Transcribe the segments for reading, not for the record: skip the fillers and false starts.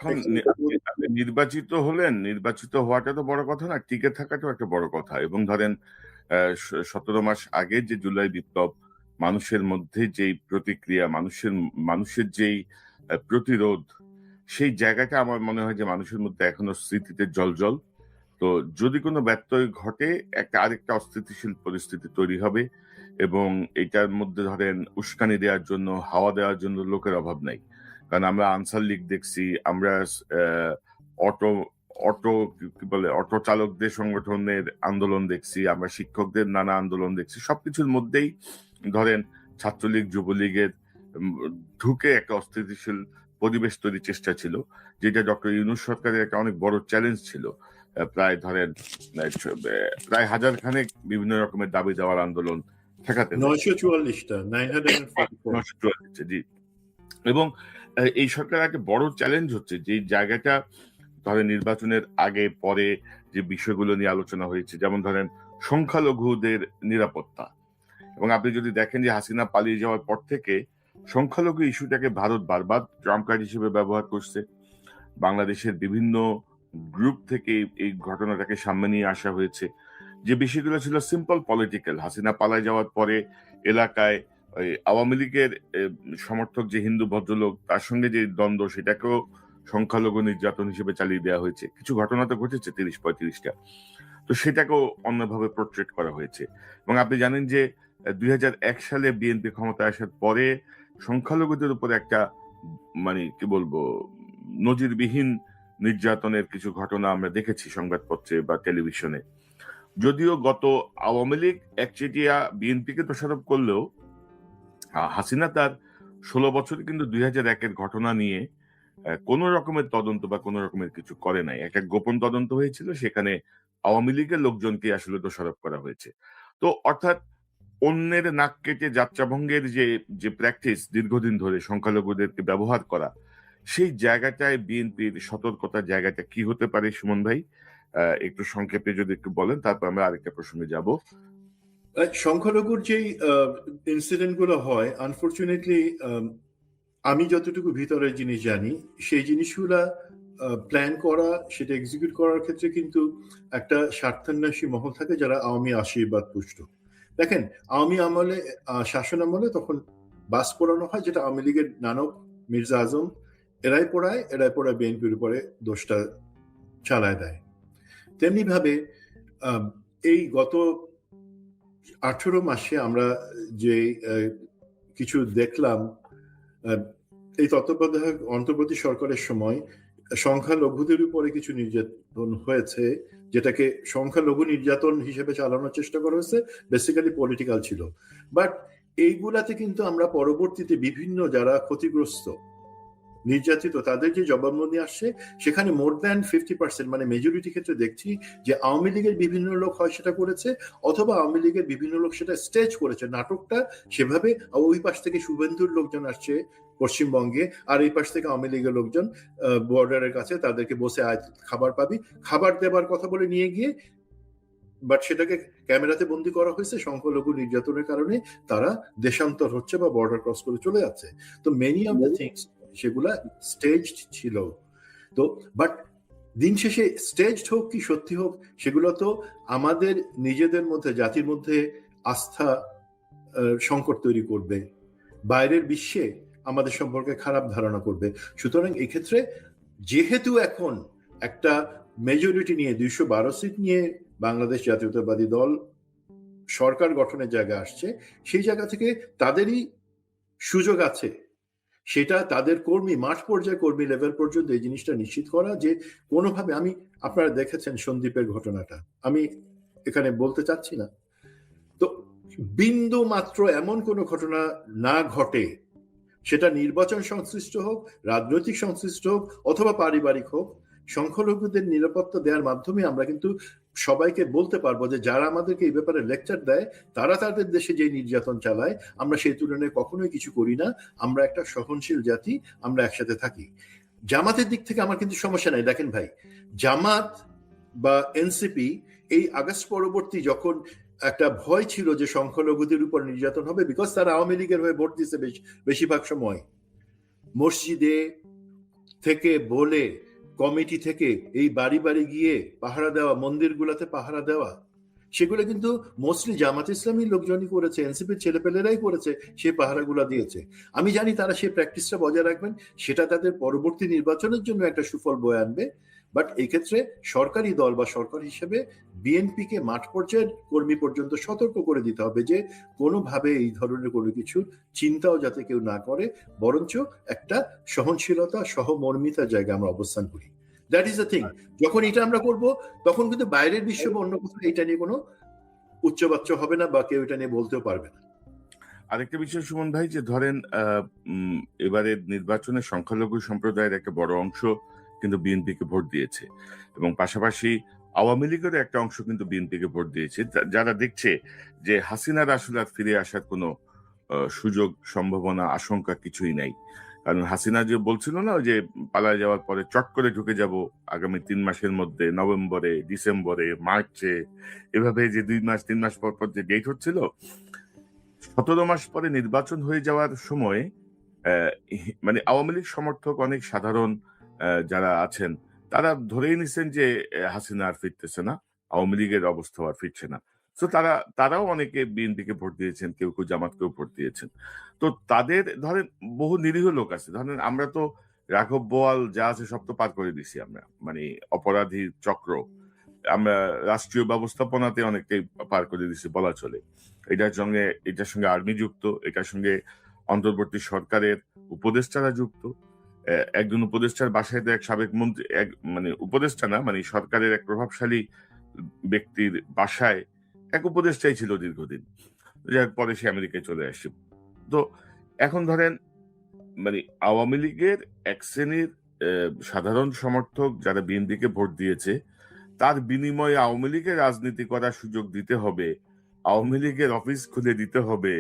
এখন আপনি নির্বাচিত হলেন, নির্বাচিত হওয়াটা তো বড় কথা না, টিকে থাকাটাও একটা বড় কথা। এবং ধরেন ১৭ মাস আগে যে জুলাই বিপ্লব, মানুষের মধ্যে যেই প্রতিক্রিয়া, মানুষের যেই প্রতিরোধ, সেই জায়গাটা আমার মনে হয় যে মানুষের মধ্যে এখনো স্মৃতিতে জ্বলজ্বল। তো যদি কোনো ব্যত্যয় ঘটে, আরেকটা অস্থিতিশীল পরিস্থিতি তৈরি হবে। এবং এটার মধ্যে ধরেন উস্কানি দেওয়ার জন্য, হাওয়া দেওয়ার জন্য লোকের অভাব নাই। কারণ আমরা আনসার লীগ দেখছি, আমরা অটো অটো কি বলে, অটো চালকদের সংগঠনের আন্দোলন দেখছি, আমরা শিক্ষকদের নানা আন্দোলন দেখছি। সবকিছুর মধ্যেই ধরেন ছাত্রলীগ, যুবলীগের উম, ঢুকে একটা অস্থিতিশীল পরিবেশ তৈরির চেষ্টা ছিল, যেটা ডক্টর ইউনূস সরকারের একটা অনেক বড় চ্যালেঞ্জ ছিল। প্রায় ধরেন প্রায় হাজার খানেক বিভিন্ন রকমের দাবি দেওয়ার আন্দোলন ঠেকাতে হয়েছে। 944টা 944 944, জি। এবং এই সরকারের একটা বড় চ্যালেঞ্জ হচ্ছে যে জায়গাটা, ধরেন নির্বাচনের আগে পরে যে বিষয়গুলো নিয়ে আলোচনা হয়েছে, যেমন ধরেন সংখ্যালঘুদের নিরাপত্তা। এবং আপনি যদি দেখেন যে হাসিনা পালিয়ে যাওয়ার পর থেকে সংখ্যালঘু ইস্যুটাকে ভারত বারবার ট্রাম্প কার্ড হিসেবে ব্যবহার করছে। বাংলাদেশের বিভিন্ন গ্রুপ থেকে এই ঘটনাটাকে সামনে নিয়ে আসা হয়েছে। যে বিষয়গুলো ছিল সিম্পল পলিটিক্যাল, হাসিনা পালায় যাওয়ার পরে এলাকায় ওই আওয়ামী লীগের সমর্থক যে হিন্দু ভদ্রলোক, তার সঙ্গে যে দ্বন্দ্ব, সেটাকেও সংখ্যালঘু নির্যাতন হিসেবে চালিয়ে দেওয়া হয়েছে। কিছু ঘটনা তো ঘটেছে ৩০-৩৫টা, তো সেটাকেও অন্যভাবে পোর্ট্রেট করা হয়েছে। এবং আপনি জানেন যে ২০০১ সালে বিএনপি ক্ষমতায় আসার পরে সংখ্যালঘুদের উপর একটা, মানে কি বলবো, নজিরবিহীন নির্যাতনের কিছু ঘটনা আমরা দেখেছি সংবাদপত্রে বা টেলিভিশনে। যদিও গত আওয়ামী লীগ একচেটিয়া বিএনপিকে দোষারোপ করলেও হাসিনা তার ১৬ বছরে কিন্তু ২০০১-এর ঘটনা নিয়ে কোন রকমের তদন্ত বা কোন রকমের কিছু করে নাই। একটা গোপন তদন্ত হয়েছিল, সেখানে আওয়ামী লীগের লোকজনকে আসলে দোষারোপ করা হয়েছে। তো অর্থাৎ অন্যের নাক কেটে যাত্রাভঙ্গের যে যে প্র্যাকটিস দীর্ঘদিন ধরে সংখ্যালঘুদেরকে ব্যবহার করা, সেই জায়গাটায় বিএনপির সতর্কতার জায়গাটা কি হতে পারে সুমন ভাই? একটু সংক্ষেপে যদি একটু বলেন, তারপর আমরা আরেকটা প্রসঙ্গে যাব। সংখ্যালঘুর যেই ইনসিডেন্ট গুলো হয়, আনফরচুনেটলি আমি যতটুকু ভিতরের জিনিস জানি, সেই জিনিসগুলা প্ল্যান করা, সেটা এক্সিকিউট করার ক্ষেত্রে কিন্তু একটা স্বার্থান্বেষী মহল থাকে যারা আওয়ামী আশীর্বাদ পুষ্ট। দেখেন, আওয়ামী আমলে শাসন আমলে তখন বাস পোড়ানো হয়, যেটা আওয়ামী লীগের নানক মির্জা আজম এরাই পড়ায় বিএনপির উপরে দোষটা চালায় দেয়। তেমনি ভাবে এই গত 18 মাসে আমরা যে কিছু দেখলাম, এই তত্ত্বাবধায়ক অন্তর্বর্তী সরকারের সময় সংখ্যালঘুদের উপরে কিছু নির্যাতন হয়েছে, যেটাকে সংখ্যালঘু নির্যাতন হিসেবে চালানোর চেষ্টা করা হয়েছে, বেসিক্যালি পলিটিক্যাল ছিল। বাট এইগুলাতে কিন্তু আমরা পরবর্তীতে বিভিন্ন যারা ক্ষতিগ্রস্ত, নির্যাতিত, তাদের যে জবানবন্দি আসছে, সেখানে মোর দ্যান 50%, মানে মেজরিটি ক্ষেত্রে দেখছি যে আওয়ামী লীগের বিভিন্ন লোক হয় সেটা করেছে, অথবা আওয়ামী লীগের বিভিন্ন লোক সেটা স্টেজ করেছে, নাটকটা সেভাবে। ওই পাশ থেকে শুভেন্দুর লোকজন আসছে পশ্চিমবঙ্গে, আর এই পাশ থেকে আওয়ামী লীগের লোকজন বর্ডারের কাছে, তাদেরকে বসে খাবার পাবি, খাবার দেবার কথা বলে নিয়ে গিয়ে, বাট সেটাকে ক্যামেরাতে বন্দি করা হয়েছে। সংখ্যালঘু নির্যাতনের কারণে তারা দেশান্তর হচ্ছে বা বর্ডার ক্রস করে চলে যাচ্ছে। তো মেনি অফ দ্য থিংস সেগুলা স্টেজড ছিল। তো বাট দিন শেষে স্টেজড হোক কি সত্যি হোক, সেগুলো তো আমাদের নিজেদের মধ্যে, জাতির মধ্যে আস্থা সংকট তৈরি করবে, বাইরের বিশ্বে আমাদের সম্পর্কে খারাপ ধারণা করবে। সুতরাং এক্ষেত্রে যেহেতু এখন একটা মেজরিটি নিয়ে 212 সিট নিয়ে বাংলাদেশ জাতীয়তাবাদী দল সরকার গঠনের জায়গা আসছে, সেই জায়গা থেকে তাদেরই সুযোগ আছে সেটা তাদের কর্মী, মাঠ পর্যায়ে কর্মী লেভেল পর্যন্ত এই জিনিসটা নিশ্চিত করা যে কোনোভাবে, আপনারা দেখেছেন সন্দীপের ঘটনাটা, আমি এখানে বলতে চাচ্ছি না, তো বিন্দু মাত্র এমন কোনো ঘটনা না ঘটে, সেটা নির্বাচন সংশ্লিষ্ট হোক, রাজনৈতিক সংশ্লিষ্ট হোক, অথবা পারিবারিক হোক, সংখ্যালঘুদের নিরাপত্তা দেওয়ার মাধ্যমে আমরা কিন্তু সবাইকে বলতে পারবো যে যারা আমাদেরকে এই ব্যাপারে লেকচার দেয়, তারা তাদের দেশে যে নির্যাতন চালায়, আমরা সেই তুলনায় কখনোই কিছু করি না। আমরা একটা সহনশীল জাতি, আমরা একসাথে থাকি। জামাতের দিক থেকে আমার কিন্তু সমস্যা নাই। দেখেন ভাই, জামাত বা এনসিপি এই আগস্ট পরবর্তী যখন একটা ভয় ছিল যে সংখ্যালঘুদের উপর নির্যাতন হবে, বিকজ তারা আওয়ামী লীগের হয়ে ভোট দিচ্ছে বেশিরভাগ সময়, মসজিদে থেকে বলে কমিটি থেকে এই বাড়ি বাড়ি গিয়ে পাহারা দেওয়া, মন্দিরগুলোতে পাহারা দেওয়া, সেগুলো কিন্তু মোস্টলি জামাত ইসলামী লোকজনই করেছে, এনসিপির ছেলেপেলেরাই করেছে, সেই পাহারাগুলো দিয়েছে। আমি জানি তারা সেই প্র্যাকটিসটা বজায় রাখবেন, সেটা তাদের পরবর্তী নির্বাচনের জন্য একটা সুফল বয়ে আনবে। বাট এই ক্ষেত্রে সরকারি দল বা সরকার হিসেবে বিএনপিকে মাঠ পর্যায়ের কর্মী পর্যন্ত সতর্ক করে দিতে হবে যে কোনোভাবে এই ধরনের কোনো কিছু চিন্তাও যাতে কেউ না করে, বরঞ্চ একটা সহনশীলতা সহমর্মিতার জায়গায় আমরা অবস্থান করি। That is the thing. যখন এটা আমরা করব, তখন কিন্তু বাইরের বিশ্ব বা অন্য কোথাও এটা নিয়ে কোনো উচ্চবাচ্য হবে না বা কেউ এটা নিয়ে বলতেও পারবে না। আরেকটা বিষয় সুমন ভাই, যে ধরেন এবারের নির্বাচনে সংখ্যালঘু সম্প্রদায়ের একটা বড় অংশ কিন্তু বিএনপিকে ভোট দিয়েছে, এবং পাশাপাশি আওয়ামী লীগের একটা অংশ কিন্তু বিএনপিকে ভোট দিয়েছে, যারা দেখছে যে হাসিনার আসলে আর ফিরে আসার কোনো সুযোগ, সম্ভাবনা, আশঙ্কা কিছুই নাই। কারণ হাসিনা যে বলছিল না, ওই যে পালায় যাওয়ার পরে চট করে ঢুকে যাব আগামী 3 মাসের মধ্যে, নভেম্বরে, ডিসেম্বরে, মার্চে, এভাবে যে 2 মাস 3 মাস পর পর যে ডেট হচ্ছিল, 17 মাস পরে নির্বাচন হয়ে যাওয়ার সময় মানে আওয়ামী লীগ সমর্থক অনেক সাধারণ যারা আছেন, তারা ধরেই নিছেন যে হাসিনা আর ফিরতেছে না, আওয়ামী লীগের অবস্থা আর ফিরছে না। তো তারাও অনেকে বিএনপিকে ভোট দিয়েছেন, কেউ কেউ জামাতকেও ভোট দিয়েছেন। তো তাদের ধরেন বহু নিরীহ লোক আছে, ধরেন আমরা তো রাঘব বোয়াল যা আছে সব তো পার করে দিছি আমরা, মানে অপরাধী চক্র আমরা রাষ্ট্রীয় ব্যবস্থাপনাতে অনেকটাই পার করে দিছি বলা চলে। এটার সঙ্গে আর্মি যুক্ত, এটার সঙ্গে অন্তর্বর্তী সরকারের উপদেষ্টারা যুক্ত। একজন উপদেষ্টার বাসায় তো এক সাবেক মন্ত্রী, এক মানে উপদেষ্টা না, মানে সরকারের এক প্রভাবশালী ব্যক্তির বাসায় এক উপদেষ্টাই ছিল দীর্ঘদিন, যার পরে সে আমেরিকায় চলে আসে। তো এখন ধরেন মানে আওয়ামী লীগের এক শ্রেণীর সাধারণ সমর্থক যারা বিএনপিকে ভোট দিয়েছে, তার বিনিময়ে আওয়ামী লীগের রাজনীতি করার সুযোগ দিতে হবে, আওয়ামী লীগের অফিস খুলে দিতে হবে,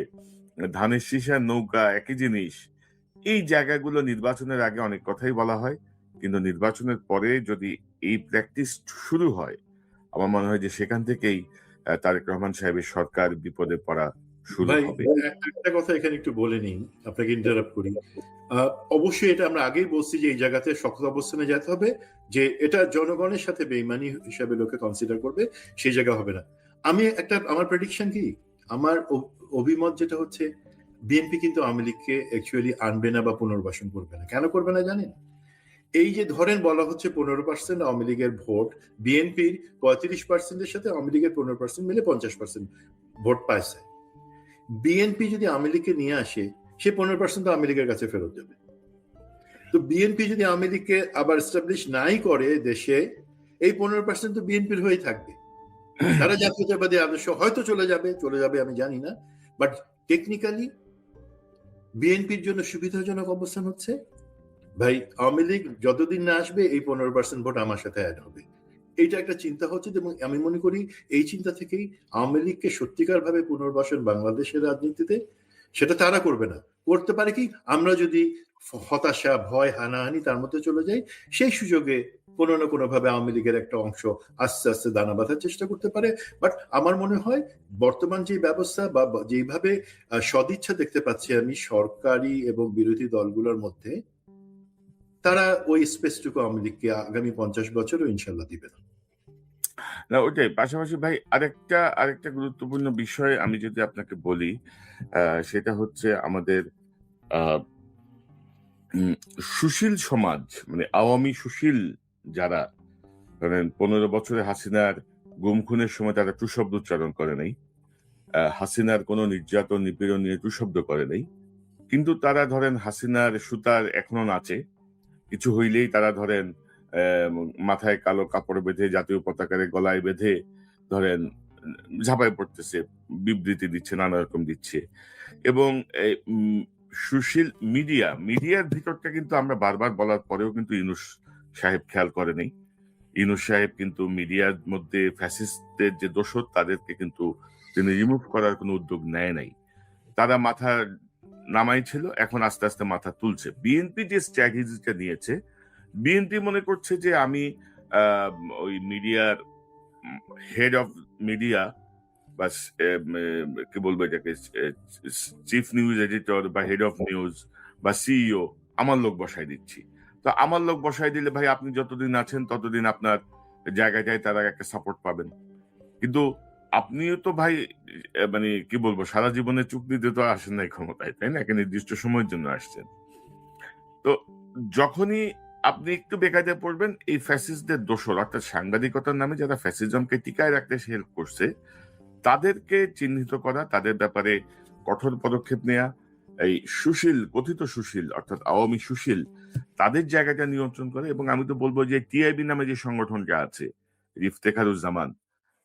ধানের শীষের নৌকা একই জিনিস। এই জায়গাগুলো নির্বাচনের আগে অনেক কথাই বলা হয়, কিন্তু নির্বাচনের পরে যদি এই প্র্যাকটিস শুরু হয়, আমার মনে হয় যে সেখান থেকেই তারেক রহমান সাহেবের সরকার বিপদে পড়া শুরু ভাই, হবে। একটা কথা এখানে একটু বলে নিই, আপনাকে ইন্টারাপ্ট করি। অবশ্যই এটা আমরা আগেই বলছি যে এই জায়গাতে শক্ত অবস্থানে যেতে হবে, যে এটা জনগণের সাথে বেইমানি হিসাবে লোকে কনসিডার করবে, সেই জায়গা হবে না। আমার প্রেডিকশন কি, আমার অভিমত যেটা হচ্ছে, বিএনপি কিন্তু আওয়ামী লীগকে অ্যাকচুয়ালি আনবে না বা পুনর্বাসন করবে না। কেন করবে না জানেন? এই যে ধরেন বলা হচ্ছে 15% আওয়ামী লীগের ভোট, বিএনপির 35%-এর সাথে আওয়ামী লীগের 15% মিলে 50% ভোট পাইছে। বিএনপি যদি আওয়ামী লীগকে নিয়ে আসে, সে 15% আওয়ামী লীগের কাছে ফেরত যাবে। তো বিএনপি যদি আওয়ামী লীগকে আবার এস্টাবলিশ নাই করে দেশে, এই 15% তো বিএনপির হয়েই থাকবে। তারা জাতীয়তাবাদী আদর্শ হয়তো চলে যাবে আমি জানি না, বাট টেকনিক্যালি বিএনপির জন্য সুবিধাজনক অবস্থান হচ্ছে, ভাই আওয়ামী লীগ যতদিন না আসবে এই 15% ভোট আমার সাথে অ্যাড হবে। এইটা একটা চিন্তা হচ্ছে, এবং আমি মনে করি এই চিন্তা থেকেই আওয়ামী লীগকে সত্যিকার ভাবে পুনর্বাসন বাংলাদেশের রাজনীতিতে সেটা তারা করবে না। করতে পারে কি, আমরা যদি হতাশা, ভয়, হানাহানি তার মধ্যে চলে যাই, সেই সুযোগে কোনো না কোনো ভাবে আওয়ামী লীগের একটা অংশ আস্তে আস্তে দানা বাঁধার চেষ্টা করতে পারে। বাট আমার মনে হয় বর্তমান যে ব্যবস্থা বা যেভাবে সদিচ্ছা দেখতে পাচ্ছি আমি সরকারি এবং বিরোধী দলগুলোর মধ্যে, তারা ওই স্পেসটুকু আওয়ামী লীগকে আগামী 50 বছরও ইনশাল্লাহ দিবে না। না ওইটাই, পাশাপাশি ভাই আরেকটা গুরুত্বপূর্ণ বিষয় আমি যদি আপনাকে বলি, সেটা হচ্ছে আমাদের আহ সুশীল সমাজ, মানে আওয়ামী সুশীল যারা, ধরেন 15 বছরে হাসিনার গুম খুনের সময় তারা টু শব্দ উচ্চারণ করে নাই, হাসিনার কোনো নির্যাতন নিপীড়ন নিয়ে টু শব্দ করে নাই, কিন্তু তারা ধরেন হাসিনার সুতার এখনো নাচে, কিছু হইলেই তারা ধরেন মাথায় কালো কাপড় বেঁধে, জাতীয় পতাকার গলায় বেঁধে ধরেন ঝাঁপায় পড়তেছে, বিবৃতি দিচ্ছে, নানা রকম দিচ্ছে। এবং সুশীল মিডিয়ার ভিতরটা কিন্তু আমরা বারবার বলার পরেও কিন্তু ইউনূস সাহেব খেয়াল করেনি। ইউনূস সাহেব কিন্তু মিডিয়ার মধ্যে ফ্যাসিস্টদের যে দোসর, তাদেরকে কিন্তু তিনি রিমুভ করার কোনো উদ্যোগ নেয় নাই। তারা মাথা নামাই ছিল, এখন আস্তে আস্তে মাথা তুলছে। বিএনপি যে স্ট্র্যাটেজিটা নিয়েছে, বিএনপি মনে করছে যে আমি ওই মিডিয়ার হেড অফ মিডিয়া বা কি বলবো এটাকে, চিফ নিউজ এডিটর বা হেড অফ নিউজ বা সিইও আমার লোক বসাই দিচ্ছি। তো আমার লোক বসাই দিলে ভাই আপনি যতদিন আছেন ততদিন আপনার জায়গাটায় তারা একটা সাপোর্ট পাবেন। কিন্তু আপনিও তো ভাই মানে কি বলবো, সারা জীবনে চুক্তি দিতে তো আসেন নাই ক্ষমতায়, তাই না? একটা নির্দিষ্ট সময়ের জন্য আসছেন। তো যখনই আপনি একটু বেকায়দায় পড়বেন, এই ফ্যাসিস্টদের দোসর অর্থাৎ সাংবাদিকতার নামে যারা ফ্যাসিজমকে টিকায় রাখতে হেল্প করছে, তাদেরকে চিহ্নিত করা, তাদের ব্যাপারে কঠোর পদক্ষেপ নেয়া, এই সুশীল, কথিত সুশীল অর্থাৎ আওয়ামী সুশীল, তাদের জায়গাটা নিয়ন্ত্রণ করে। এবং আমি তো বলবো যে টিআইবি নামে যে সংগঠনটা আছে, ইফতেখারুজ্জামান,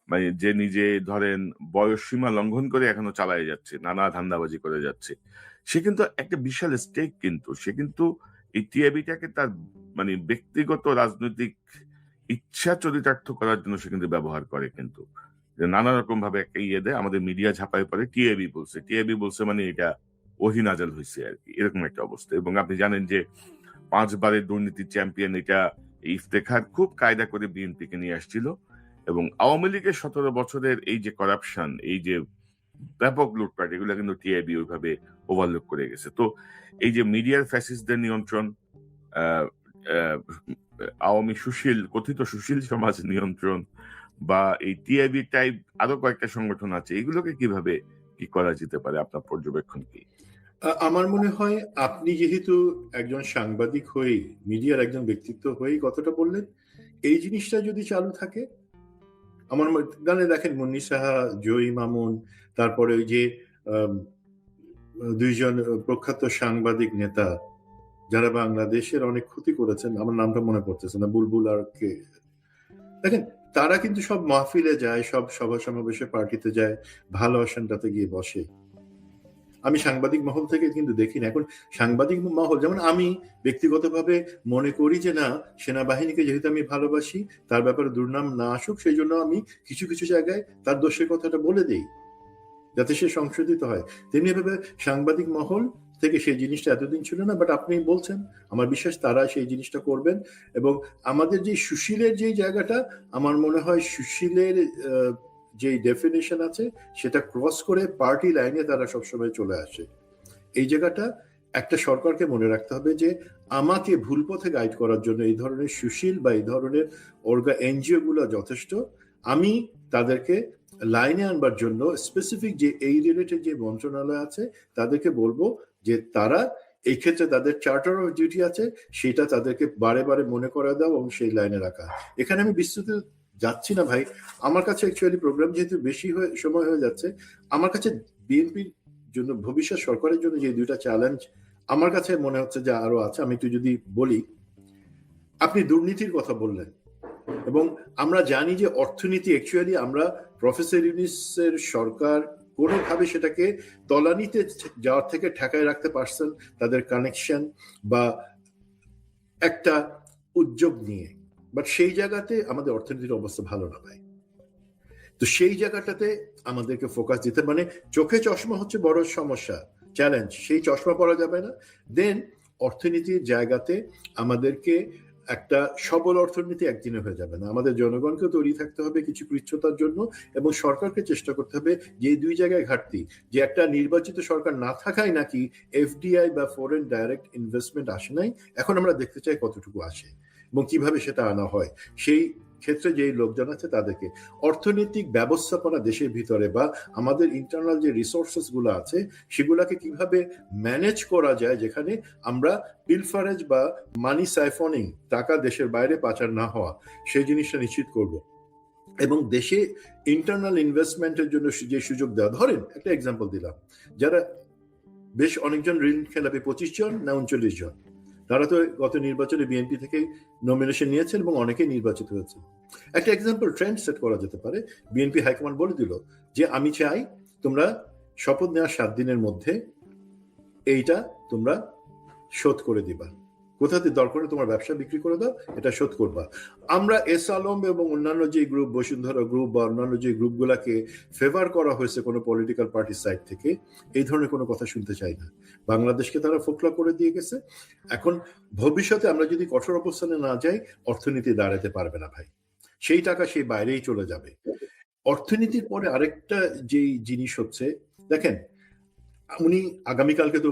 মানে যে নিজে ধরেন বয়স সীমা লঙ্ঘন করে এখনো চালায় যাচ্ছে, নানা ধান্দাবাজি করে যাচ্ছে, সে কিন্তু একটা বিশাল স্টেক, কিন্তু সে কিন্তু এই টিআইবিটাকে তার মানে ব্যক্তিগত রাজনৈতিক ইচ্ছা চরিতার্থ করার জন্য সে কিন্তু ব্যবহার করে, কিন্তু যে নানা রকম ভাবে একটা ইয়ে দেয়, আমাদের মিডিয়া ঝাঁপায় পড়ে টিআইবি বলছে মানে এটা ওহি নাজেল হয়েছে আর কি, এরকম একটা অবস্থা। এবং আপনি জানেন যে 5 বারের দুর্নীতি চ্যাম্পিয়ন এটা ইফতেখার খুব কায়দা করে বিএনপি কে নিয়ে আসছিল। এবং আওয়ামী লীগের 17 বছরের এই যে করাপশন, এই যে ব্যাপক লুটপাট, এগুলো কিন্তু টিআইবি ওইভাবে ওভারলুক করে গেছে। তো এই যে মিডিয়ার ফ্যাসিস্টদের নিয়ন্ত্রণ, আহ, আহ, আওয়ামী সুশীল, কথিত সুশীল সমাজ নিয়ন্ত্রণ, বা এই টিআইবি টাইপ আরো কয়েকটা সংগঠন আছে, এগুলোকে কিভাবে কি করা যেতে পারে, আপনার পর্যবেক্ষণ কি? আমার মনে হয় আপনি যেহেতু একজন সাংবাদিক হয়েই, মিডিয়ার একজন ব্যক্তিত্ব হয়েই কথাটা বললেন, এই জিনিসটা যদি চালু থাকে, আমার গানে দেখেন মুন্নি সাহা, জয়ী মামুন, তারপরে ওই যে আম, দুইজন প্রখ্যাত সাংবাদিক নেতা যারা বাংলাদেশের অনেক ক্ষতি করেছেন, আমার নামটা মনে পড়তেছে না, বুলবুল আর কে, দেখেন তারা কিন্তু সব মাহফিলে যায়, সব সভা সমাবেশে, পার্টিতে যায়, ভালো আসনটাতে গিয়ে বসে। আমি সাংবাদিক মহল থেকে কিন্তু দেখি না। এখন সাংবাদিক মহল, যেমন আমি ব্যক্তিগতভাবে মনে করি যে না, সেনাবাহিনীকে যেহেতু আমি ভালোবাসি, তার ব্যাপারে দুর্নাম না আসুক, সেই জন্য আমি কিছু কিছু জায়গায় তার দোষের কথাটা বলে দেই, যাতে সে সংশোধিত হয়। তেমনি ভাবে সাংবাদিক মহল থেকে সেই জিনিসটা এতদিন ছিল না, বাট আপনি বলছেন, আমার বিশ্বাস তারা সেই জিনিসটা করবেন। এবং আমাদের যে সুশীলের যে জায়গাটা, আমার মনে হয় সুশীলের যে ডেফিনেশন আছে সেটা ক্রস করে পার্টি লাইনে তারা সবসময় চলে আসে। এই জায়গাটা একটা সরকারকে মনে রাখতে হবে যে আমাকে ভুল পথে গাইড করার জন্য এই ধরনের সুশীল বা এই ধরনের এনজিও গুলো যথেষ্ট। আমি তাদেরকে লাইনে আনবার জন্য স্পেসিফিক যে এই রিলেটেড যে মন্ত্রণালয় আছে তাদেরকে বলবো যে তারা এই ক্ষেত্রে তাদের চার্টার অফ ডিউটি আছে, সেটা তাদেরকে বারে বারে মনে করা দাও এবং সেই লাইনে রাখা। এখানে আমি বিস্তৃত যাচ্ছি না ভাই, আমার কাছে অ্যাকচুয়ালি প্রোগ্রাম যেহেতু বেশি সময় হয়ে যাচ্ছে, আমার কাছে বিএনপির জন্য, ভবিষ্যৎ সরকারের জন্য যে দুইটা চ্যালেঞ্জ আমার কাছে মনে হচ্ছে যে আরো আছে, আমি একটু যদি বলি। আপনি দুর্নীতির কথা বললেন, এবং আমরা জানি যে অর্থনীতি অ্যাকচুয়ালি, আমরা প্রফেসর ইউনিসের সরকার কোনোভাবে সেটাকে তলানিতে যাওয়ার থেকে ঠেকায় রাখতে পারছেন, তাদের কানেকশন বা একটা উদ্যোগ নিয়ে। বাট সেই জায়গাতে আমাদের অর্থনীতির অবস্থা ভালো না ভাই। তো সেই জায়গাটাতে আমাদেরকে ফোকাস দিতে, মানে চোখে চশমা হচ্ছে বড় সমস্যা, চ্যালেঞ্জ, সেই চশমা পরা যাবে না। দেন অর্থনীতির জায়গাতে আমাদেরকে একটা সবল অর্থনীতি একদিনে হয়ে যাবে না, আমাদের জনগণকে তৈরি থাকতে হবে কিছু কৃচ্ছতার জন্য, এবং সরকারকে চেষ্টা করতে হবে যে দুই জায়গায় ঘাটতি, যে একটা নির্বাচিত সরকার না থাকায় নাকি এফডিআই বা ফরেন ডাইরেক্ট ইনভেস্টমেন্ট আসে নাই, এখন আমরা দেখতে চাই কতটুকু আসে এবং কিভাবে সেটা আনা হয়। সেই ক্ষেত্রে যে লোকজন আছে তাদেরকে অর্থনৈতিক ব্যবস্থাপনা দেশের ভিতরে বা আমাদের ইন্টারনাল যে রিসোর্সেস গুলো আছে সেগুলাকে কিভাবে ম্যানেজ করা যায়, যেখানে আমরা পিলফারেজ বা মানি সাইফনিং, টাকা দেশের বাইরে পাচার না হওয়া, সেই জিনিসটা নিশ্চিত করব। এবং দেশে ইন্টারনাল ইনভেস্টমেন্টের জন্য যে সুযোগ দেওয়া, ধরেন একটা এক্সাম্পল দিলাম, যারা বেশ অনেকজন ঋণ খেলাপি, 25 জন না 39 জন, তারা তো গত নির্বাচনে বিএনপি থেকে নমিনেশন নিয়েছেন এবং অনেকেই নির্বাচিত হয়েছে। একটা এক্সাম্পল ট্রেন্ড সেট করা যেতে পারে, বিএনপি হাইকমান্ড বলে দিল যে আমি চাই তোমরা শপথ নেওয়ার 7 দিনের মধ্যে এইটা তোমরা শোধ করে দিবা, কোথাতে দরকারে তোমার ব্যবসা বিক্রি করে দাও, এটা শোধ করবা। আমরা এস আলম এবং অন্যান্য যে গ্রুপ, বসুন্ধরা গ্রুপ বা অন্যান্য যে গ্রুপগুলাকে ফেভার করা হয়েছে কোনো পলিটিক্যাল পার্টির সাইড থেকে, এই ধরনের কোনো কথা শুনতে চাই না। বাংলাদেশকে তারা ফোকলা করে দিয়ে গেছে। এখন ভবিষ্যতে আমরা যদি কঠোর অবস্থানে না যাই, অর্থনীতি দাঁড়াতে পারবে না ভাই, সেই টাকা সেই বাইরেই চলে যাবে। অর্থনীতির পরে আরেকটা যেই জিনিস হচ্ছে, দেখেন উনি আগামীকালকে তো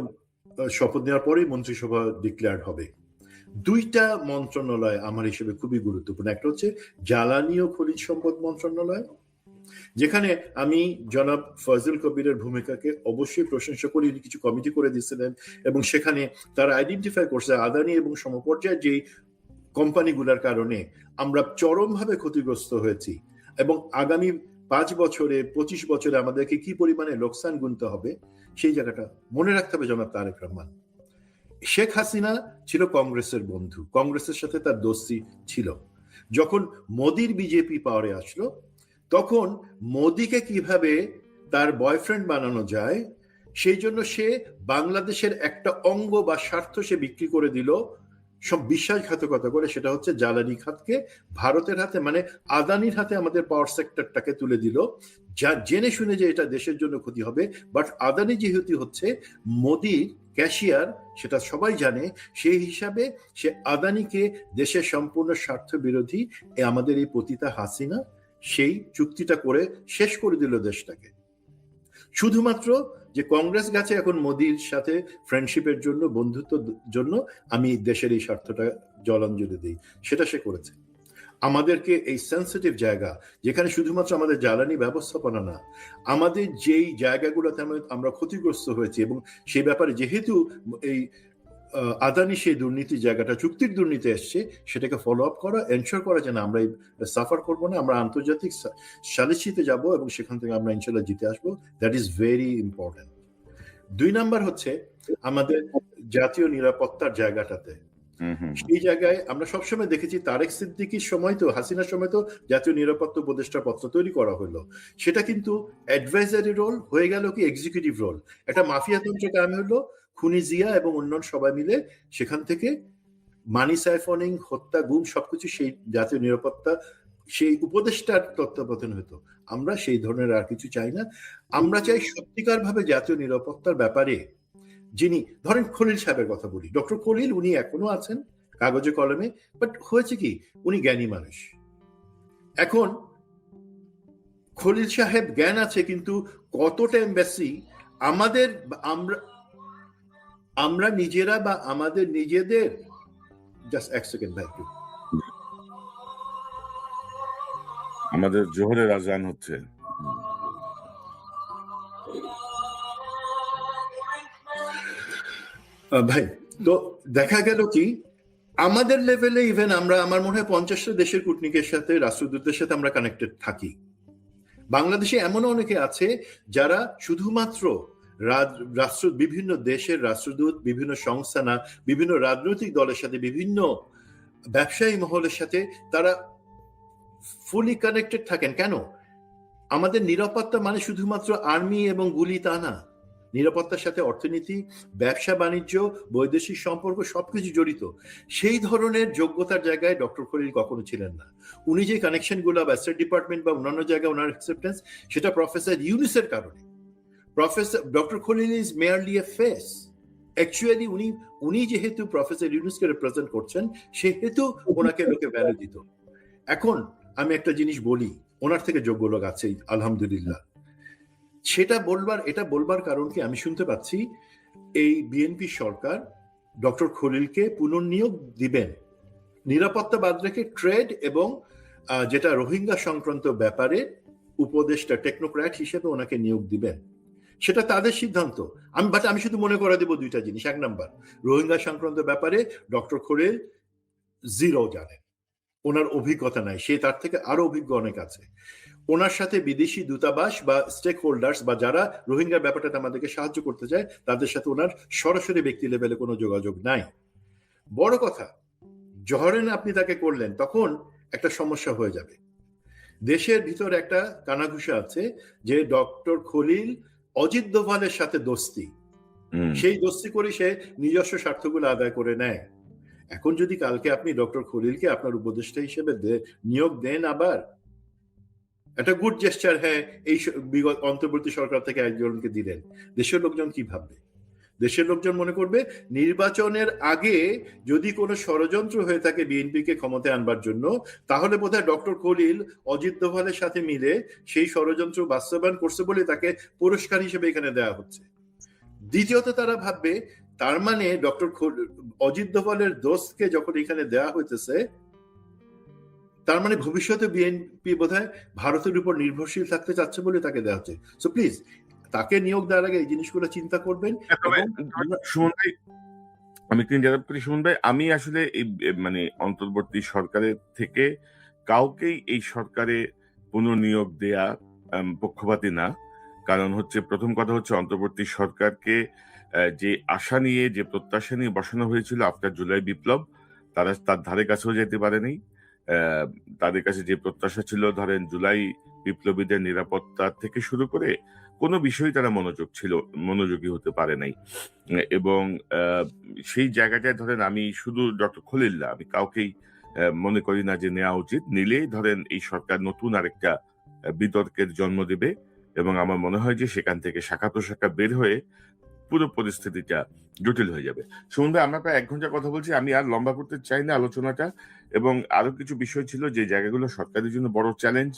শপথ নেওয়ার পরেই মন্ত্রিসভা ডিক্লেয়ার হবে। দুইটা মন্ত্রণালয় আমার হিসেবে খুবই গুরুত্বপূর্ণ। একটা হচ্ছে জ্বালানি ও খনিজ সম্পদ মন্ত্রণালয়, যেখানে আমি জনাব ফজল কবিরের ভূমিকাকে অবশ্যই প্রশংসা করি। কিছু কমিটি করে দিয়েছিলেন এবং সেখানে তারা আইডেন্টিফাই করছে আদানি এবং সমপর্যায়ের যেই কোম্পানিগুলোর কারণে আমরা চরমভাবে ক্ষতিগ্রস্ত হয়েছি এবং আগামী 5 বছরে 25 বছরে আমাদেরকে কি পরিমাণে লোকসান গুনতে হবে সেই জায়গাটা মনে রাখতে হবে জনাব তারেক রহমান। শেখ হাসিনা ছিল কংগ্রেসের বন্ধু, কংগ্রেসের সাথে তার দোস্তি ছিল। যখন মোদির বিজেপি পাওয়ারে আসলো তখন মোদিকে কিভাবে তার বয়ফ্রেন্ড বানানো যায় সেই জন্য সে বাংলাদেশের একটা অঙ্গ বা স্বার্থ সে বিক্রি করে দিল সব বিশ্বাসঘাতকতা করে, সেটা হচ্ছে জ্বালানি খাতকে ভারতের হাতে মানে আদানির হাতে আমাদের পাওয়ার সেক্টরটাকে তুলে দিল, যা জেনে শুনে যে এটা দেশের জন্য ক্ষতি হবে। বাট আদানি যেহেতু হচ্ছে মোদির ক্যাশিয়ার সেটা সবাই জানে, সেই হিসাবে সে আদানিকে দেশের সম্পূর্ণ স্বার্থ বিরোধী আমাদের এই পতিতা হাসিনা সেই চুক্তিটা করে শেষ করে দিল দেশটাকে। শুধুমাত্র যে কংগ্রেস গেছে এখন মোদির সাথে ফ্রেন্ডশিপের জন্য, বন্ধুত্বের জন্য আমি দেশের এই স্বার্থটা জলাঞ্জলি দিই, সেটা সে করেছে। আমাদেরকে এই সেন্সিটিভ জায়গা যেখানে শুধুমাত্র আমাদের জ্বালানি ব্যবস্থাপনা না, আমাদের যেই জায়গাগুলোতে আমরা ক্ষতিগ্রস্ত হয়েছি এবং সেই ব্যাপারে যেহেতু এই আদানি সেই দুর্নীতি জায়গাটা চুক্তির দুর্নীতি এসছে, সেটাকে ফলো আপ করা, এনশোর করা যেন আমরা সাফার করবো না, আমরা আন্তর্জাতিক সালিসিতে যাব এবং সেখান থেকে আমরা ইনশাল্লাহ জিতে আসবো। That is very important. 2 number হচ্ছে আমাদের জাতীয় নিরাপত্তার জায়গাটাতে। সেই জায়গায় আমরা সবসময় দেখেছি তারেক সিদ্দিকীর সময় তো, হাসিনার সময় তো জাতীয় নিরাপত্তা উপদেষ্টা পত্র তৈরি করা হলো, সেটা কিন্তু অ্যাডভাইজারি রোল হয়ে গেল কি এক্সিকিউটিভ রোল। একটা মাফিয়া তন্ত্র কায়েম হলো, খুনি জিয়া এবং অন্যান্য সবাই মিলে সেখান থেকে মানি সাইফনিং, হত্যা, গুম সবকিছু সেই জাতীয় নিরাপত্তা সেই উপদেষ্টার তত্ত্বাবধান হতো। আমরা সেই ধরনের আর কিছু চাই না। আমরা চাই সত্যিকার ভাবে জাতীয় নিরাপত্তার ব্যাপারে যিনি, ধরেন খলিল সাহেবের কথা বলি, ডক্টর খলিল উনি এখনো আছেন কাগজে কলমে, বাট হয়েছে কি উনি জ্ঞানী মানুষ। এখন খলিল সাহেব জ্ঞান আছে কিন্তু কতটা এমবাসি আমাদের আমরা নিজেরা বা আমাদের নিজেদের, জাস্ট এক সেকেন্ড ভাই, আমাদের জোহরের আজান হচ্ছে। ভাই তো দেখা গেল কি আমাদের লেভেলে ইভেন আমরা, আমার মনে হয় 50টা দেশের কূটনীতিকের সাথে, রাষ্ট্রদূতদের সাথে আমরা কানেক্টেড থাকি। বাংলাদেশে এমন অনেকে আছে যারা শুধুমাত্র বিভিন্ন দেশের রাষ্ট্রদূত, বিভিন্ন সংস্থা না, বিভিন্ন রাজনৈতিক দলের সাথে, বিভিন্ন ব্যবসায়ী মহলের সাথে তারা ফুলি কানেক্টেড থাকেন। কেন? আমাদের নিরাপত্তা মানে শুধুমাত্র আর্মি এবং গুলি তা না, নিরাপত্তার সাথে অর্থনীতি, ব্যবসা বাণিজ্য, বৈদেশিক সম্পর্ক সবকিছু জড়িত। সেই ধরনের যোগ্যতার জায়গায় ডক্টর খলিল কখনো ছিলেন না। উনি যে কানেকশন গুলো বা স্টেট ডিপার্টমেন্ট বা অন্যান্য জায়গায় ওনার অ্যাকসেপ্টেন্স, সেটা প্রফেসর ইউনুসের কারণে। Professor doctor Khalil is merely A face. Actually উনি যেহেতু প্রফেসর ইউনুসকে রিপ্রেজেন্ট করছেন, সেহেতু ওনাকে লোকে ভ্যালু দিত। এখন আমি একটা জিনিস বলি, ওনার থেকে যোগ্য লোক আছেই আলহামদুলিল্লাহ। এটা বলবার কারণ কি, আমি শুনতে পাচ্ছি এই বিএনপি সরকার ডক্টর খলিলকে পুনর্নিয়োগ দিবেন, নিরাপত্তা বাদ রেখে ট্রেড এবং যেটা রোহিঙ্গা সংক্রান্ত ব্যাপারে উপদেষ্টা টেকনোক্র্যাট হিসেবে ওনাকে নিয়োগ দিবেন। সেটা তাদের সিদ্ধান্ত। আমি শুধু মনে করে দেব 2টা জিনিস। 1 নাম্বার, রোহিঙ্গা সংক্রান্ত ব্যাপারে ডক্টর খলিল জিরো জানেন, ওনার অভিজ্ঞতা নাই, সে তার থেকে আরো অভিজ্ঞ অনেক আছে। ওনার সাথে বিদেশি দূতাবাস বা স্টেক হোল্ডার্স বা যারা রোহিঙ্গার ব্যাপারটাতে আমাদেরকে সাহায্য করতে চায়, তাদের সাথে ওনার সরাসরি ব্যক্তি লেভেলে কোনো যোগাযোগ নাই। বড় কথা, জহরেন আপনি তাকে করলেন, তখন একটা সমস্যা হয়ে যাবে। দেশের ভিতরে একটা কানাঘুষা আছে যে ডক্টর খলিল অজিত দোভালের সাথে দোস্তি, সেই দোস্তি করে সে নিজস্ব স্বার্থগুলো আদায় করে নেয়। এখন যদি কালকে আপনি ডক্টর খলিলকে আপনার উপদেষ্টা হিসেবে নিয়োগ দেন, আবার একটা গুড জেস্টার, হ্যাঁ এই অন্তর্বর্তী সরকার থেকে একজনকে দিলেন, দেশের লোকজন কি ভাববে? দেশের লোকজন মনে করবে নির্বাচনের আগে যদি কোনো ষড়যন্ত্র হয়ে থাকে বিএনপিকে ক্ষমতায় আনবার জন্য, তাহলে বোধহয় ডক্টর খলিল অজিত দোভালের সাথে মিলে সেই ষড়যন্ত্র বাস্তবায়ন করছে বলে তাকে পুরস্কার হিসেবে এখানে দেওয়া হচ্ছে। দ্বিতীয়ত তারা ভাববে তার মানে ডক্টর অজিত দোভালের দোস্তকে যখন এখানে দেওয়া হইতেছে, তার মানে ভবিষ্যতে বিএনপি বোধহয় ভারতের উপর নির্ভরশীল থাকতে চাচ্ছে বলে তাকে দেওয়া হচ্ছে। সো প্লিজ তাকে নিয়োগ দেওয়ার আগে এই জিনিসগুলো চিন্তা করবেন। তবে এবং সুমন ভাই, আমি একটু ইন্টারাপ্ট করি সুমন ভাই, আমি আসলে এই মানে অন্তর্বর্তী সরকারের থেকে কাউকেই এই সরকারে পুনর্নিয়োগ দেয়া পক্ষপাতী না। কারণ হচ্ছে, প্রথম কথা হচ্ছে, অন্তর্বর্তী সরকারকে যে আশা নিয়ে, যে প্রত্যাশা নিয়ে বসানো হয়েছিল আফটার জুলাই বিপ্লব, তারা তার ধারে কাছেও যেতে পারেনি। তাদের কাছে যে প্রত্যাশা ছিল, ধরেন জুলাই বিপ্লবীদের নিরাপত্তা থেকে শুরু করে কোনো বিষয় তারা মনোযোগী হতে পারে নাই। এবং সেই জায়গাটায় ধরেন, আমি শুধু ডক্টর খলিল না, আমি কাউকেই মনে করি না যে নেওয়া উচিত। নিলেই ধরেন এই সরকার নতুন আরেকটা বিতর্কের জন্ম দেবে, এবং আমার মনে হয় যে সেখান থেকে শাখা প্রশাখা বের হয়ে পুরো পরিস্থিতিটা জটিল হয়ে যাবে। সুমন ভাই, আমরা প্রায় 1 ঘন্টা কথা বলছি, আমি আর লম্বা করতে চাই না আলোচনাটা। এবং আরো কিছু বিষয় ছিল যে জায়গাগুলো সরকারের জন্য বড় চ্যালেঞ্জ,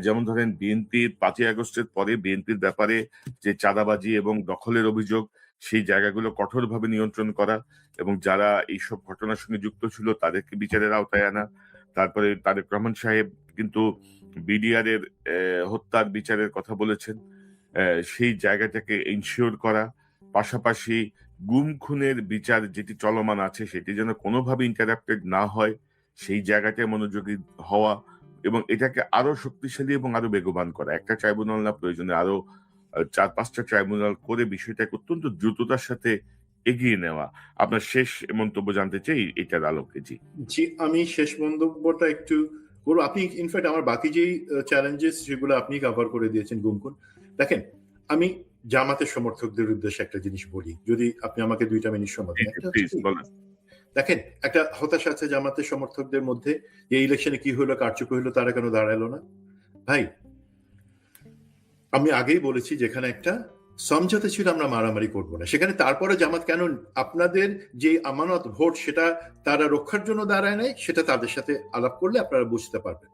যেমন ধরেন বিএনপির 5ই আগস্টের পরে বিএনপির ব্যাপারে যে চাঁদাবাজি এবং দখলের অভিযোগ, সেই জায়গাগুলো কঠোরভাবে নিয়ন্ত্রণ করা, এবং যারা এইসব ঘটনার সঙ্গে যুক্ত ছিল তাদেরকে বিচারের আওতায় আনা। তারপরে তারেক রহমান সাহেব কিন্তু বিডিআর এর হত্যার বিচারের কথা বলেছেন, সেই জায়গাটাকে ইনশিওর করা। পাশাপাশি গুম খুনের বিচার যেটি চলমান আছে সেটি যেন কোনোভাবে ইন্টারাপ্টেড না হয়, সেই জায়গাটায় মনোযোগী হওয়া, এবং এটাকে আরো শক্তিশালী এবং আরো বেগবান করা। একটা ট্রাইব্যুনাল না, প্রয়োজনে আরো 4-5টা ট্রাইব্যুনাল করে বিষয়টাকে অত্যন্ত দ্রুততার সাথে এগিয়ে নেওয়া। আপনার শেষ মন্তব্য জানতে চাই এটার আলোকে। জি জি, আমি শেষ মন্তব্যটা একটু করবো। আপনি ইনফ্যাক্ট আমার বাকি যেই চ্যালেঞ্জেস সেগুলো আপনি কভার করে দিয়েছেন গুমকুন। দেখেন, আমি জামাতের সমর্থকদের উদ্দেশ্যে একটা জিনিস বলি, যদি আপনি আমাকে 2টা মিনিট সময় দেন। প্লিজ বলেন। দেখেন, একটা হতাশা আছে জামাতের সমর্থকদের মধ্যে, এই ইলেকশনে কি হলো, কারচুপি হলো, তারা কেন দাঁড়ালো না। ভাই, আমি আগেই বলেছি, যেখানে একটা সমঝোতা ছিল আমরা মারামারি করব না, সেখানে তারপরে জামাত কেন আপনাদের যে আমানত ভোট সেটা তারা রক্ষার জন্য দাঁড়ায় নাই, সেটা তাদের সাথে আলাপ করলে আপনারা বুঝতে পারবেন।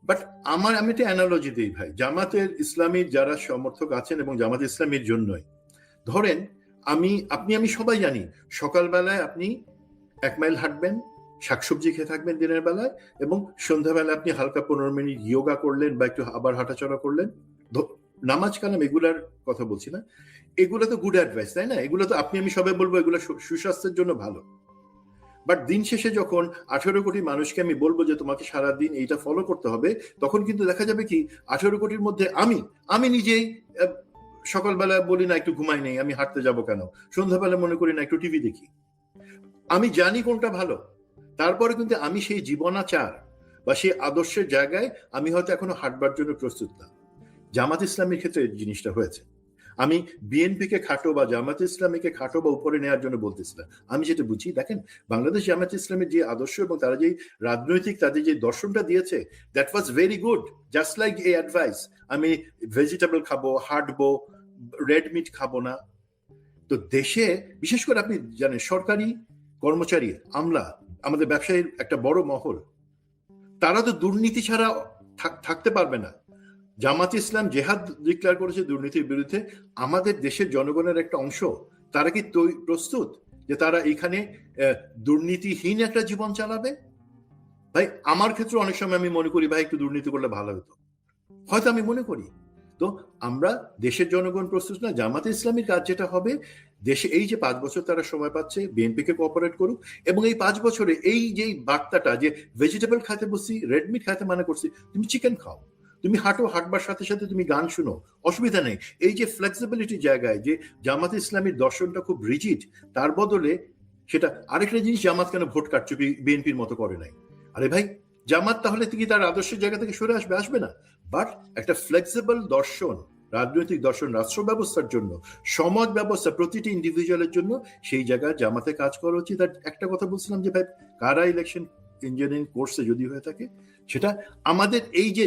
বাট আমি একটা অ্যানালজি দিই ভাই, জামাতের ইসলামীর যারা সমর্থক আছেন এবং জামাত ইসলামীর জন্যই, ধরেন আমি সবাই জানি, সকালবেলায় আপনি 1 মাইল হাঁটবেন, শাকসবজি খেয়ে থাকবেন দিনের বেলায়, এবং সন্ধ্যাবেলায় আপনি হালকা 15 মিনিট যোগা করলেন বা একটু আবার হাঁটাচলা করলেন, নামাজ কালাম এগুলার কথা বলছি না, এগুলো তো গুড অ্যাডভাইস, তাই না? এগুলো তো আমি সবাই বলবো এগুলো সুস্বাস্থ্যের জন্য ভালো। বাট দিন শেষে যখন 18 কোটি মানুষকে আমি বলবো যে তোমাকে সারাদিন এইটা ফলো করতে হবে, তখন কিন্তু দেখা যাবে কি 18 কোটির মধ্যে আমি নিজেই সকালবেলা বলি না একটু ঘুমাই নেই, আমি হাঁটতে যাব কেন, সন্ধ্যাবেলা মনে করি না একটু টিভি দেখি। আমি জানি কোনটা ভালো, তারপরে কিন্তু আমি সেই জীবনাচার বা সেই আদর্শের জায়গায় আমি হয়তো এখনো হাঁটবার জন্য প্রস্তুত না। জামাত ইসলামের ক্ষেত্রে এই জিনিসটা হয়েছে। আমি বিএনপিকে খাটো বা জামাত ইসলামীকে খাটো বা উপরে নেওয়ার জন্য বলতেছি না। আমি যেটা বুঝি, দেখেন, বাংলাদেশ জামাত ইসলামের যে আদর্শ এবং তারা যে রাজনৈতিক তাদের যে দর্শনটা দিয়েছে, that was very good. Just like এই অ্যাডভাইস, আমি ভেজিটেবল খাবো, হাঁটবো, রেড মিট খাবো না। তো দেশে বিশেষ করে আপনি জানেন, সরকারি কর্মচারী, আমলা, আমাদের ব্যবসায়ীর একটা বড় মহল, তারা তো দুর্নীতি ছাড়া থাকতে পারবে না। জামাত ইসলাম জেহাদ ডিক্লেয়ার করেছে দুর্নীতির বিরুদ্ধে। আমাদের দেশের জনগণের একটা অংশ, তারা কি প্রস্তুত যে তারা এখানে দুর্নীতিহীন একটা জীবন চালাবে? ভাই, আমার ক্ষেত্রে অনেক সময় আমি মনে করি ভাই একটু দুর্নীতি করলে ভালো হতো, হয়তো আমি মনে করি। তো আমরা দেশের জনগণ প্রস্তুত না। জামাতে ইসলামীর কাজ যেটা হবে, দেশে এই যে 5 বছর তারা সময় পাচ্ছে, বিএনপিকে কোঅপারেট করুক, এবং এই 5 বছরে এই যে বার্তাটা যে ভেজিটেবল খাইতে বসছি, রেড মিট খাইতে মানে করছি, তুমি চিকেন খাও, তুমি হাঁটবার সাথে সাথে তুমি গান শুনো, অসুবিধা নেই। এই যে ফ্লেক্সিবিলিটি জায়গায় যে জামাত ইসলামীর দর্শনটা খুব রিজিড, তার বদলে সেটা আরেকটা জিনিস, জামাত কেন ভোট কারচুপি বিএনপির মতো করে নাই? আরে ভাই, জামাত তাহলে কি তার আদর্শের জায়গা থেকে সরে আসবে না? বাট একটা ফ্লেক্সিবল দর্শন, রাজনৈতিক দর্শন, রাষ্ট্র ব্যবস্থার জন্য, সমাজ ব্যবস্থা, প্রতিটি ইন্ডিভিজুয়ালের জন্য, সেই জায়গায় জামাতে কাজ করা উচিত। আর একটা কথা বলছিলাম যে ভাই, কারা ইলেকশন ইঞ্জিনিয়ারিং কোর্সে যদি হয়ে থাকে, সেটা আমাদের এই যে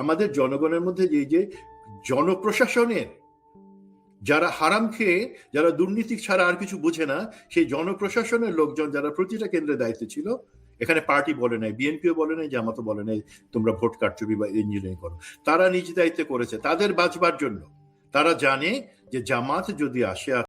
আমাদের জনগণের মধ্যে যে জনপ্রশাসনের যারা হারাম খেয়ে, যারা দুর্নীতি ছাড়া আর কিছু বুঝে না, সেই জনপ্রশাসনের লোকজন যারা প্রতিটা কেন্দ্রে দায়িত্বে ছিল, এখানে পার্টি বলে নাই, বিএনপিও বলে নাই, জামাতও বলে নাই তোমরা ভোট কারচুপি বা ইঞ্জিনিয়ারিং করো, তারা নিজ দায়িত্বে করেছে তাদের বাঁচবার জন্য। তারা জানে যে জামাত যদি আসে